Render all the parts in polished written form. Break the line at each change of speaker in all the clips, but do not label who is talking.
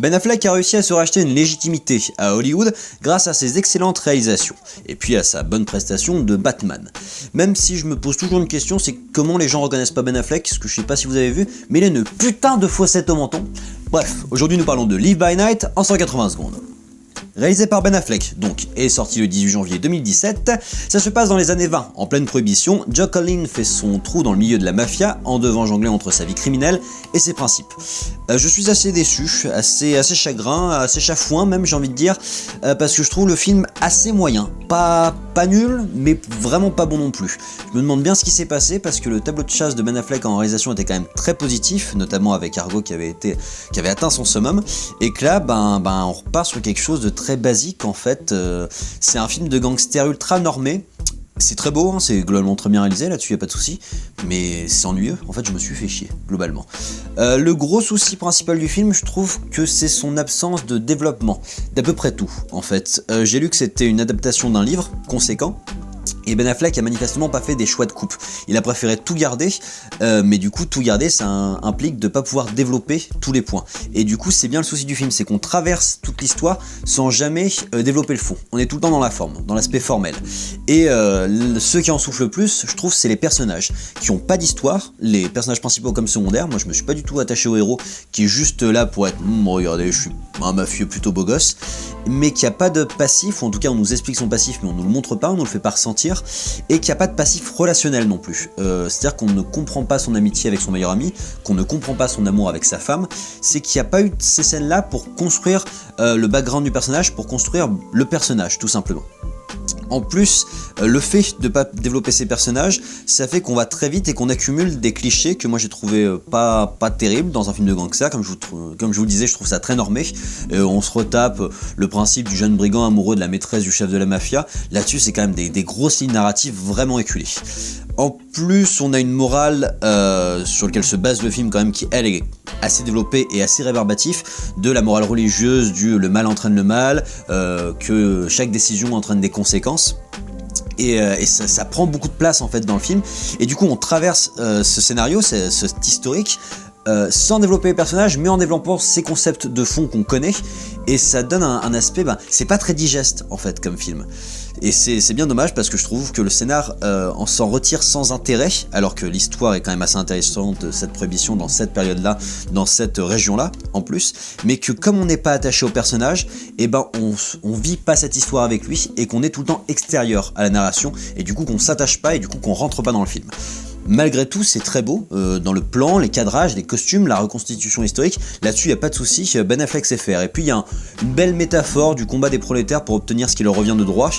Ben Affleck a réussi à se racheter une légitimité à Hollywood grâce à ses excellentes réalisations, et puis à sa bonne prestation de Batman. Même si je me pose toujours une question, c'est comment les gens reconnaissent pas Ben Affleck, parce que je sais pas si vous avez vu, mais il a une putain de fossette au menton. Bref, aujourd'hui nous parlons de Live by Night en 180 secondes. Réalisé par Ben Affleck, donc, et sorti le 18 janvier 2017, ça se passe dans les années 20, en pleine prohibition. Joe Collin fait son trou dans le milieu de la mafia en devant jongler entre sa vie criminelle et ses principes. Je suis assez déçu, assez chagrin, assez chafouin même j'ai envie de dire, parce que je trouve le film assez moyen. Pas nul, mais vraiment pas bon non plus. Je me demande bien ce qui s'est passé, parce que le tableau de chasse de Ben Affleck en réalisation était quand même très positif, notamment avec Argo qui avait atteint son summum, et que là, on repart sur quelque chose de très basique en fait. C'est un film de gangster ultra normé. C'est très beau, hein, c'est globalement très bien réalisé, là-dessus y a pas de souci, mais c'est ennuyeux, en fait je me suis fait chier, globalement. Le gros souci principal du film, je trouve que c'est son absence de développement, d'à peu près tout, en fait. J'ai lu que c'était une adaptation d'un livre conséquent, et Ben Affleck a manifestement pas fait des choix de coupe. Il a préféré tout garder, mais du coup tout garder ça implique de pas pouvoir développer tous les points. Et du coup c'est bien le souci du film, c'est qu'on traverse toute l'histoire sans jamais développer le fond. On est tout le temps dans la forme, dans l'aspect formel. Et ceux qui en souffrent le plus, je trouve, c'est les personnages qui ont pas d'histoire, les personnages principaux comme secondaires. Moi je me suis pas du tout attaché au héros qui est juste là pour être regardez, je suis un mafieux plutôt beau gosse, mais qui a pas de passif, ou en tout cas on nous explique son passif mais on nous le montre pas, on nous le fait pas ressentir, et qu'il n'y a pas de passif relationnel non plus. C'est-à-dire qu'on ne comprend pas son amitié avec son meilleur ami, qu'on ne comprend pas son amour avec sa femme, c'est qu'il n'y a pas eu ces scènes-là pour construire le background du personnage, pour construire le personnage, tout simplement. En plus, le fait de ne pas développer ces personnages, ça fait qu'on va très vite et qu'on accumule des clichés que moi j'ai trouvé pas terribles dans un film de gangster. Comme je vous le disais, je trouve ça très normé. On se retape le principe du jeune brigand amoureux de la maîtresse du chef de la mafia. Là-dessus, c'est quand même des grosses lignes narratives vraiment éculées. En plus, on a une morale sur laquelle se base le film quand même, qui elle est assez développée et assez rébarbatif, de la morale religieuse du le mal entraîne le mal, que chaque décision entraîne des conséquences. Et ça prend beaucoup de place en fait dans le film, et du coup on traverse ce scénario, cet historique, sans développer les personnages, mais en développant ces concepts de fond qu'on connaît, et ça donne un aspect, c'est pas très digeste en fait comme film. Et c'est bien dommage, parce que je trouve que le scénar s'en retire sans intérêt, alors que l'histoire est quand même assez intéressante, cette prohibition dans cette période-là, dans cette région-là en plus, mais que comme on n'est pas attaché au personnage, on vit pas cette histoire avec lui, et qu'on est tout le temps extérieur à la narration, et du coup qu'on s'attache pas, et du coup qu'on rentre pas dans le film. Malgré tout, c'est très beau, dans le plan, les cadrages, les costumes, la reconstitution historique, là-dessus il n'y a pas de souci, Ben Affleck sait faire. Et puis il y a une belle métaphore du combat des prolétaires pour obtenir ce qui leur revient de droit,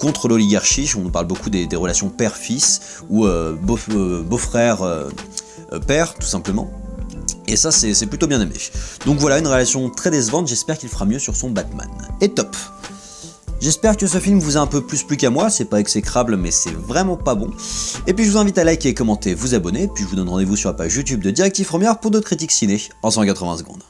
contre l'oligarchie. On nous parle beaucoup des relations père-fils, ou beau-frère-père, tout simplement. Et ça c'est plutôt bien aimé. Donc voilà, une relation très décevante, j'espère qu'il fera mieux sur son Batman. Et top. J'espère que ce film vous a un peu plus plu qu'à moi, c'est pas exécrable mais c'est vraiment pas bon. Et puis je vous invite à liker, commenter, vous abonner, puis je vous donne rendez-vous sur la page YouTube de Directive Première pour d'autres critiques ciné en 180 secondes.